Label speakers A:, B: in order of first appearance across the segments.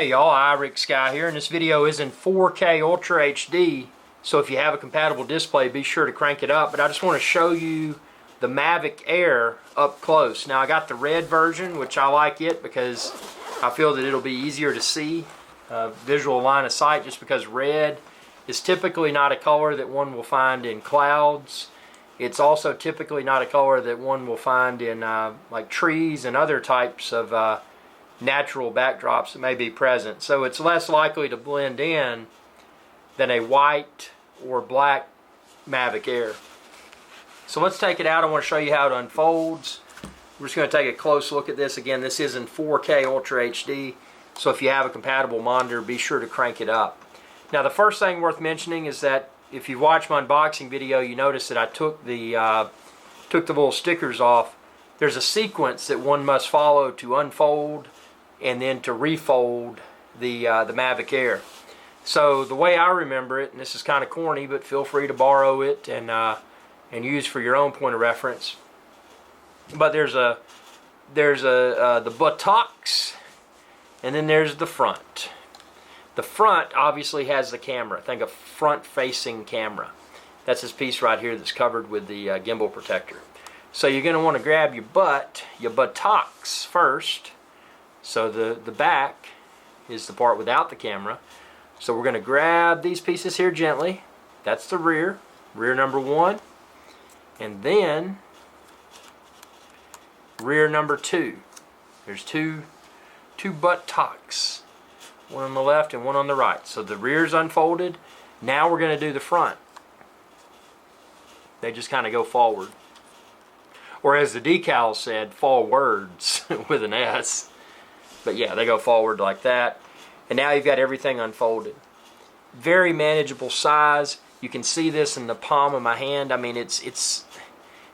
A: Hey y'all, Irix Guy here, and this video is in 4K Ultra HD, so if you have a compatible display, be sure to crank it up. But I just want to show you the Mavic Air up close. Now I got the red version, which I like it because I feel that it'll be easier to see visual line of sight, just because red is typically not a color that one will find in clouds. It's also typically not a color that one will find in like trees and other types of natural backdrops that may be present. So it's less likely to blend in than a white or black Mavic Air. So let's take it out. I want to show you how it unfolds. We're just going to take a close look at this. Again, this is in 4K Ultra HD, so if you have a compatible monitor, be sure to crank it up. Now the first thing worth mentioning is that if you watch my unboxing video, you notice that I took the little stickers off. There's a sequence that one must follow to unfold and then to refold the Mavic Air. So the way I remember it, and this is kind of corny, but feel free to borrow it and use for your own point of reference. But there's the buttocks, and then there's the front. The front obviously has the camera. Think a front-facing camera. That's this piece right here that's covered with the gimbal protector. So you're going to want to grab your buttocks first. So the back is the part without the camera. So we're going to grab these pieces here gently. That's the rear number one. And then rear number two. There's two buttocks. One on the left and one on the right. So the rear's unfolded. Now we're going to do the front. They just kind of go forward. Or as the decal said, forwards with an S. But yeah, they go forward like that. And now you've got everything unfolded. Very manageable size. You can see this in the palm of my hand. I mean, it's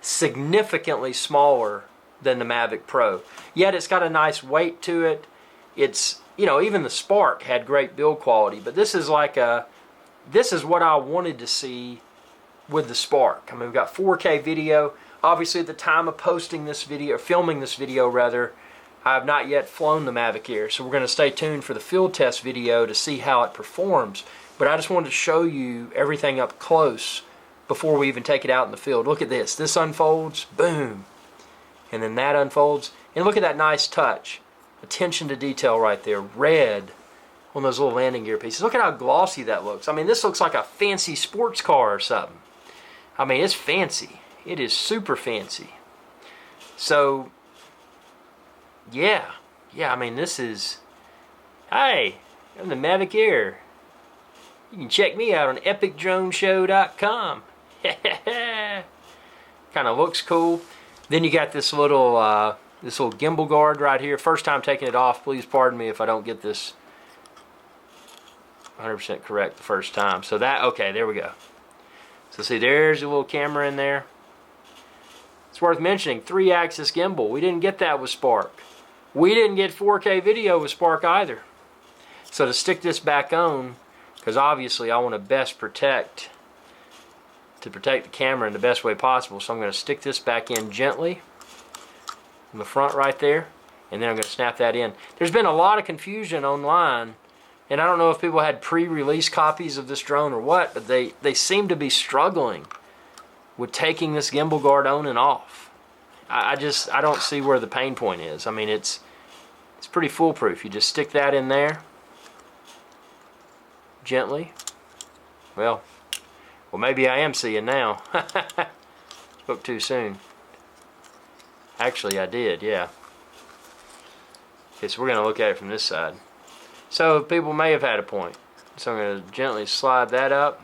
A: significantly smaller than the Mavic Pro. Yet it's got a nice weight to it. It's, you know, even the Spark had great build quality. But this is like this is what I wanted to see with the Spark. I mean, we've got 4K video. Obviously, at the time of posting this video, filming this video rather, I have not yet flown the Mavic Air, so we're going to stay tuned for the field test video to see how it performs. But I just wanted to show you everything up close before we even take it out in the field. Look at this. This unfolds, boom. And then that unfolds. And look at that nice touch. Attention to detail right there. Red on those little landing gear pieces. Look at how glossy that looks. I mean, this looks like a fancy sports car or something. I mean, it's fancy. It is super fancy. So yeah, I mean, this is, hey, I'm the Mavic Air. You can check me out on epicdroneshow.com. Kind of looks cool. Then you got this little gimbal guard right here. First time taking it off. Please pardon me if I don't get this 100% correct the first time. So that, okay, there we go. So see, there's a little camera in there. It's worth mentioning, 3-axis gimbal. We didn't get that with Spark. We didn't get 4K video with Spark either. So to stick this back on, because obviously I want to best protect the camera in the best way possible, so I'm going to stick this back in gently in the front right there, and then I'm going to snap that in. There's been a lot of confusion online, and I don't know if people had pre-release copies of this drone or what, but they seem to be struggling with taking this gimbal guard on and off. I don't see where the pain point is. I mean, it's pretty foolproof. You just stick that in there gently. Well, maybe I am seeing now. Spoke too soon. Actually, I did, yeah. Okay, so we're going to look at it from this side. So people may have had a point. So I'm going to gently slide that up.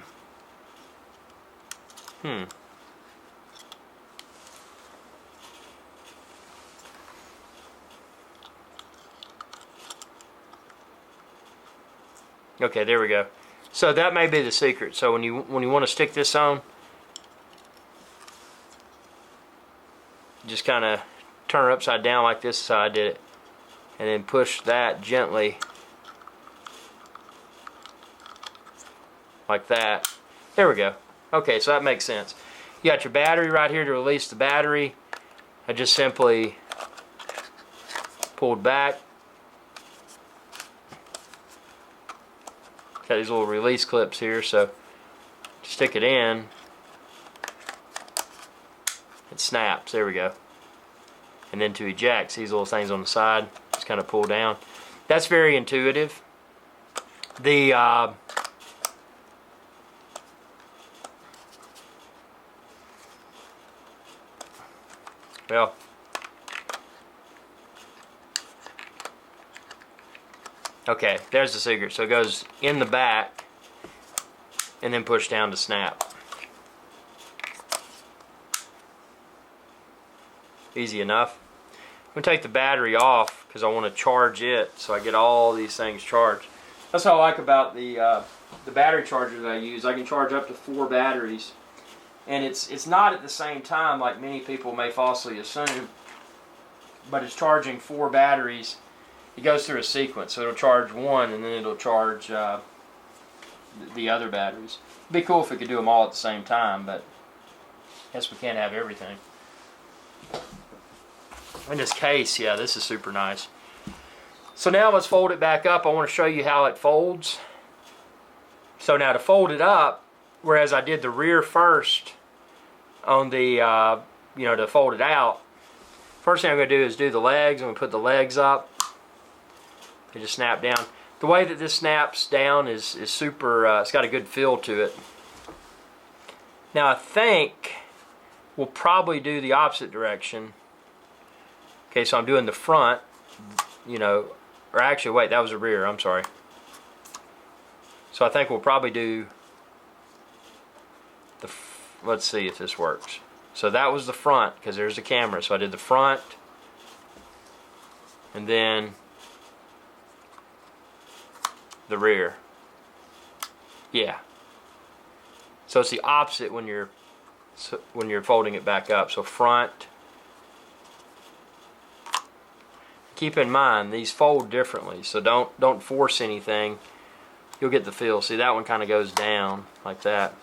A: Okay, there we go. So that may be the secret. So when you want to stick this on, just kind of turn it upside down like this is how I did it, and then push that gently like that. There we go. Okay, so that makes sense. You got your battery right here to release the battery. I just simply pulled back, Got these little release clips here, so stick it in, it snaps. There we go. And then to eject, see these little things on the side, just kind of pull down. That's very intuitive. The well, okay, there's the secret. So it goes in the back and then push down to snap. Easy enough. I'm going to take the battery off because I want to charge it so I get all these things charged. That's what I like about the battery charger that I use. I can charge up to 4 batteries. And it's not at the same time like many people may falsely assume, but it's charging 4 batteries. It goes through a sequence, so it'll charge one and then it'll charge the other batteries. It'd be cool if we could do them all at the same time, but I guess we can't have everything. In this case, yeah, this is super nice. So now let's fold it back up. I want to show you how it folds. So now to fold it up, whereas I did the rear first on the, to fold it out, first thing I'm going to do is do the legs. I'm going to put the legs up. They just snap down. The way that this snaps down is super, it's got a good feel to it. Now I think we'll probably do the opposite direction. Okay, so I'm doing the front, or actually, wait, that was the rear, I'm sorry. So I think we'll probably do let's see if this works. So that was the front, because there's the camera. So I did the front, and then the rear. Yeah. So it's the opposite when you're folding it back up. So front. Keep in mind these fold differently, so don't force anything. You'll get the feel. See, that one kind of goes down like that.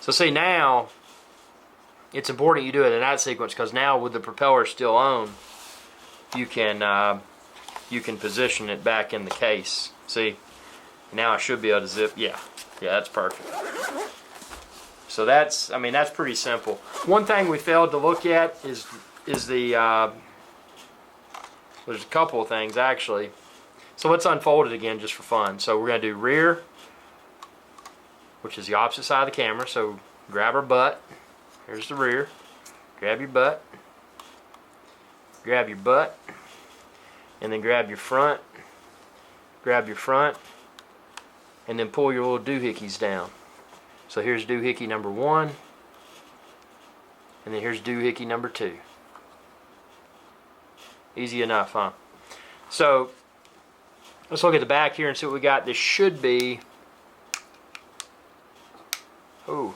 A: So see, now it's important you do it in that sequence, because now with the propeller still on, you can position it back in the case. See, now I should be able to zip. Yeah, that's perfect. So that's pretty simple. One thing we failed to look at is the there's a couple of things actually. So let's unfold it again just for fun. So we're going to do rear, which is the opposite side of the camera. So grab our butt. Here's the rear. Grab your butt. Grab your butt. And then grab your front. Grab your front. And then pull your little doohickeys down. So here's doohickey number 1. And then here's doohickey number 2. Easy enough, huh? So let's look at the back here and see what we got. This should be, oh,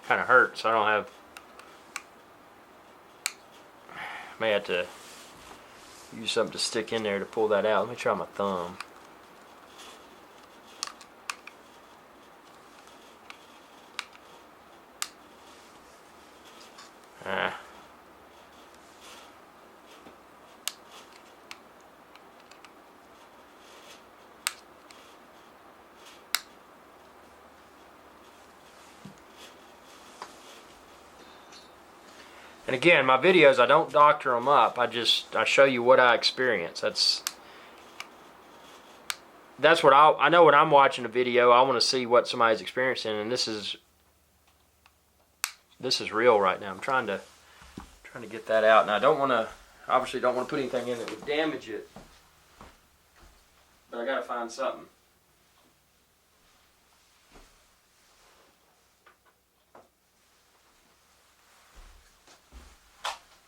A: kind of hurts. I don't have, may have to use something to stick in there to pull that out. Let me try my thumb. And again, my videos, I don't doctor them up. I show you what I experience. That's what I know when I'm watching a video. I want to see what somebody's experiencing, and this is real right now. I'm trying to get that out, and I obviously don't want to put anything in that would damage it. But I got to find something.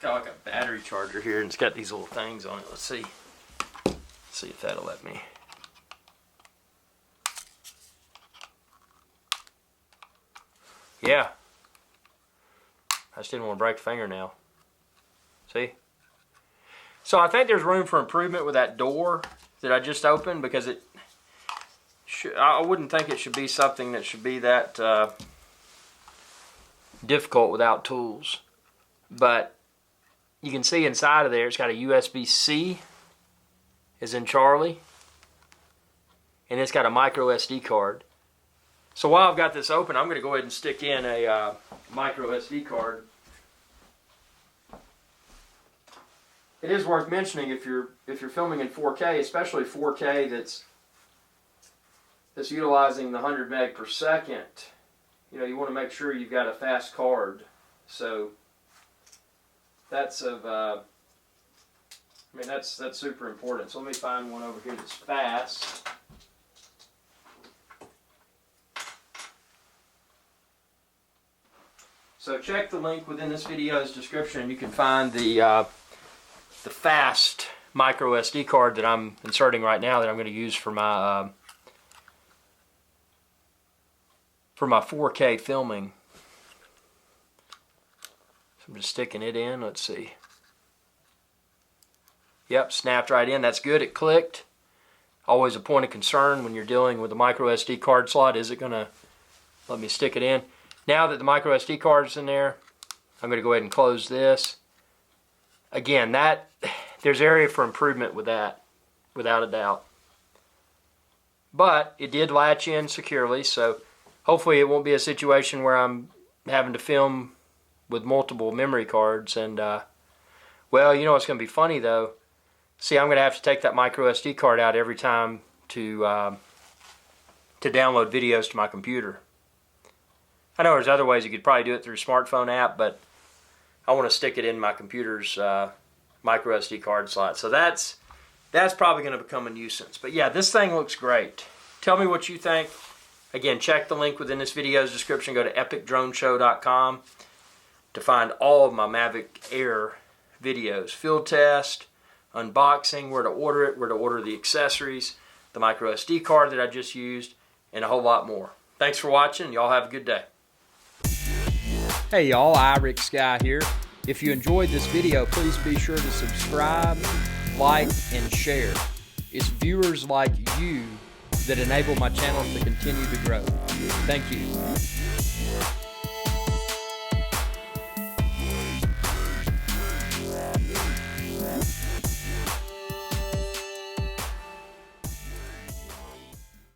A: Got like a battery charger here, and it's got these little things on it. Let's see if that'll let me. Yeah. I just didn't want to break the fingernail. See? So I think there's room for improvement with that door that I just opened, because I wouldn't think it should be something that should be that difficult without tools. But you can see inside of there, it's got a USB-C, as in Charlie. and it's got a micro SD card. So while I've got this open, I'm going to go ahead and stick in a micro SD card. It is worth mentioning if you're filming in 4K, especially 4K that's utilizing the 100 meg per second, you know, you want to make sure you've got a fast card. So that's that's super important. So let me find one over here that's fast. So check the link within this video's description. You can find the fast micro SD card that I'm inserting right now that I'm going to use for my 4K filming. So I'm just sticking it in. Let's see. Yep, snapped right in. That's good. It clicked. Always a point of concern when you're dealing with a micro SD card slot. Is it going to let me stick it in? Now that the micro SD card is in there, I'm going to go ahead and close this. Again, there's area for improvement with that, without a doubt. But it did latch in securely, so hopefully it won't be a situation where I'm having to film with multiple memory cards. And well, you know what's going to be funny though? See, I'm going to have to take that micro SD card out every time to download videos to my computer. I know there's other ways you could probably do it through a smartphone app, but I want to stick it in my computer's micro SD card slot. So that's probably going to become a nuisance. But yeah, this thing looks great. Tell me what you think. Again, check the link within this video's description. Go to epicdroneshow.com to find all of my Mavic Air videos. Field test, unboxing, where to order it, where to order the accessories, the micro SD card that I just used, and a whole lot more. Thanks for watching. Y'all have a good day. Hey y'all, iRickSky here. If you enjoyed this video, please be sure to subscribe, like, and share. It's viewers like you that enable my channel to continue to grow. Thank you.